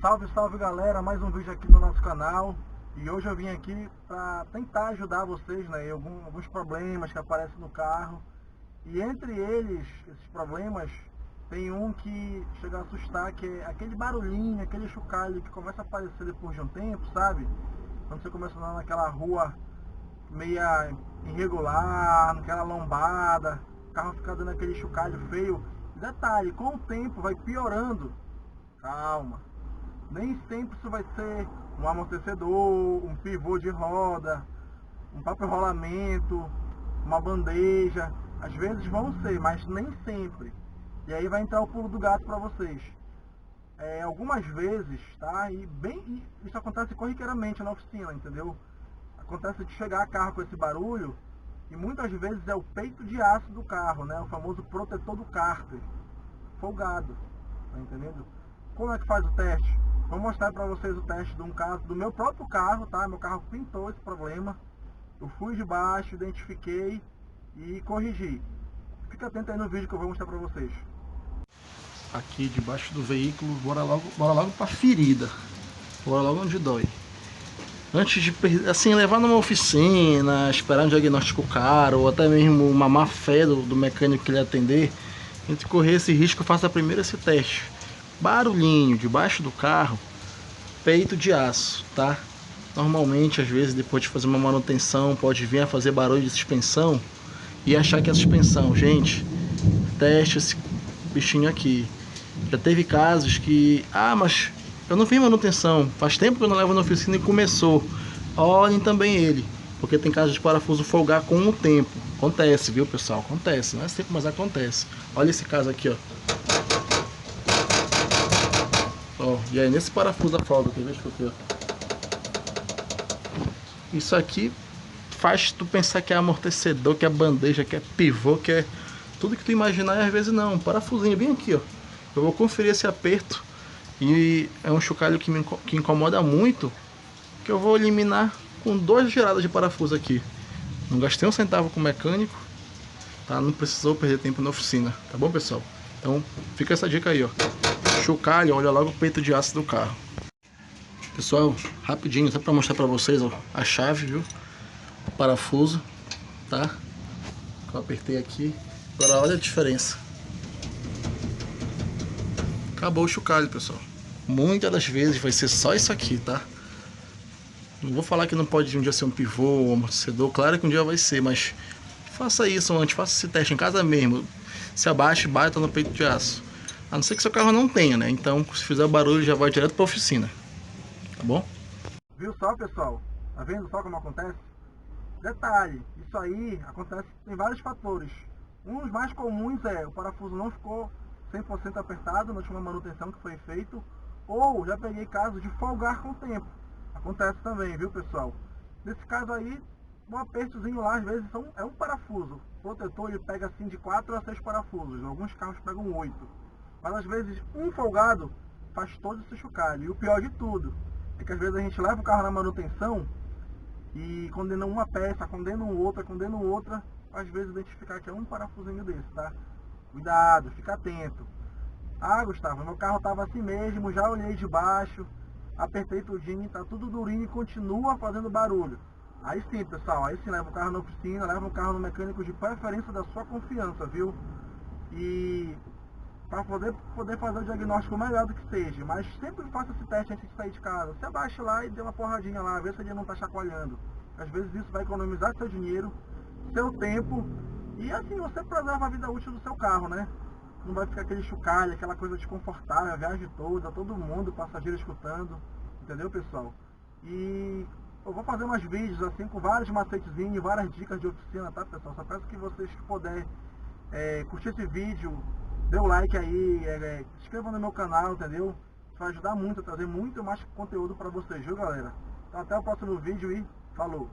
Salve, salve galera, mais um vídeo aqui no nosso canal. E hoje eu vim aqui para tentar ajudar vocês, né, em alguns problemas que aparecem no carro. E entre eles, esses problemas, tem um que chega a assustar, que é aquele barulhinho, aquele chocalho que começa a aparecer depois de um tempo, sabe? Quando você começa a andar naquela rua meia irregular, naquela lombada, o carro fica dando aquele chocalho feio. E detalhe, com o tempo vai piorando. Calma. Nem sempre isso vai ser um amortecedor, um pivô de roda, um próprio rolamento, uma bandeja. Às vezes vão ser, mas nem sempre. E aí vai entrar o pulo do gato para vocês. Algumas vezes, tá? Isso acontece corriqueiramente na oficina, entendeu? Acontece de chegar carro com esse barulho e muitas vezes é o peito de aço do carro, né? O famoso protetor do cárter, folgado, tá entendendo? Como é que faz o teste? Vou mostrar para vocês o teste de um caso do meu próprio carro, tá? Meu carro pintou esse problema. Eu fui de baixo, identifiquei e corrigi. Fica atento aí no vídeo que eu vou mostrar para vocês. Aqui debaixo do veículo, bora logo para ferida. Bora logo onde dói. Antes de assim, levar numa oficina, esperar um diagnóstico caro, ou até mesmo uma má fé do mecânico que ele atender, a gente correr esse risco, faça primeiro esse teste. Barulhinho debaixo do carro, peito de aço, tá? Normalmente, às vezes, depois de fazer uma manutenção, pode vir a fazer barulho de suspensão e achar que é a suspensão. Gente, teste esse bichinho aqui. Já teve casos que, mas eu não fiz manutenção, faz tempo que eu não levo na oficina e começou. Olhem também ele, porque tem casos de parafuso folgar com o tempo. Acontece, viu pessoal? Acontece, não é sempre, mas acontece. Olha esse caso aqui, ó. E aí nesse parafuso a folga, quer ver? Deixa eu ver. Isso aqui faz tu pensar que é amortecedor, que é bandeja, que é pivô, que é tudo que tu imaginar, e às vezes não. Um parafusinho bem aqui, ó. Eu vou conferir esse aperto e é um chocalho que incomoda muito, que eu vou eliminar com 2 giradas de parafuso aqui. Não gastei um centavo com o mecânico, tá? Não precisou perder tempo na oficina, tá bom pessoal? Então fica essa dica aí, ó. Chocalho, olha logo o peito de aço do carro. Pessoal, rapidinho, só para mostrar para vocês, ó, a chave, viu? O parafuso, tá? Eu apertei aqui. Agora olha a diferença. Acabou o chocalho, pessoal. Muitas das vezes vai ser só isso aqui, tá? Não vou falar que não pode um dia ser um pivô ou um amortecedor. Claro que um dia vai ser, mas faça isso antes, faça esse teste em casa mesmo. Se abaixe e bata no peito de aço. A não ser que seu carro não tenha, né? Então, se fizer barulho, já vai direto para a oficina. Tá bom? Viu só, pessoal? Tá vendo só como acontece? Detalhe, isso aí acontece em vários fatores. Um dos mais comuns é o parafuso não ficou 100% apertado na última manutenção que foi feito, ou já peguei casos de folgar com o tempo. Acontece também, viu pessoal? Nesse caso aí, um apertozinho lá, às vezes é um parafuso. O protetor ele pega assim de 4 a 6 parafusos, alguns carros pegam 8. Mas às vezes um folgado faz todo esse chocalho. E o pior de tudo é que às vezes a gente leva o carro na manutenção e condena uma peça, condena outra, às vezes identificar que é um parafusinho desse, tá? Cuidado, fica atento. Gustavo, meu carro tava assim mesmo, já olhei de baixo, apertei tudinho, tá tudo durinho e continua fazendo barulho. Aí sim, pessoal, aí sim leva o carro na oficina, leva o carro no mecânico de preferência da sua confiança, viu? E para poder fazer o diagnóstico melhor do que seja, mas sempre faça esse teste antes de sair de casa. Se abaixe lá e dê uma porradinha lá, vê se ele não está chacoalhando. Às vezes isso vai economizar seu dinheiro, seu tempo e assim você preserva a vida útil do seu carro, né? Não vai ficar aquele chocalho, aquela coisa desconfortável, a viagem toda, todo mundo, passageiro escutando, entendeu pessoal? E eu vou fazer umas vídeos assim com vários macetezinhos, várias dicas de oficina, tá pessoal? Só peço que vocês puderem curtir esse vídeo, dê o like aí, se inscreva no meu canal, entendeu? Isso vai ajudar muito a trazer muito mais conteúdo para vocês, viu galera? Então até o próximo vídeo e falou!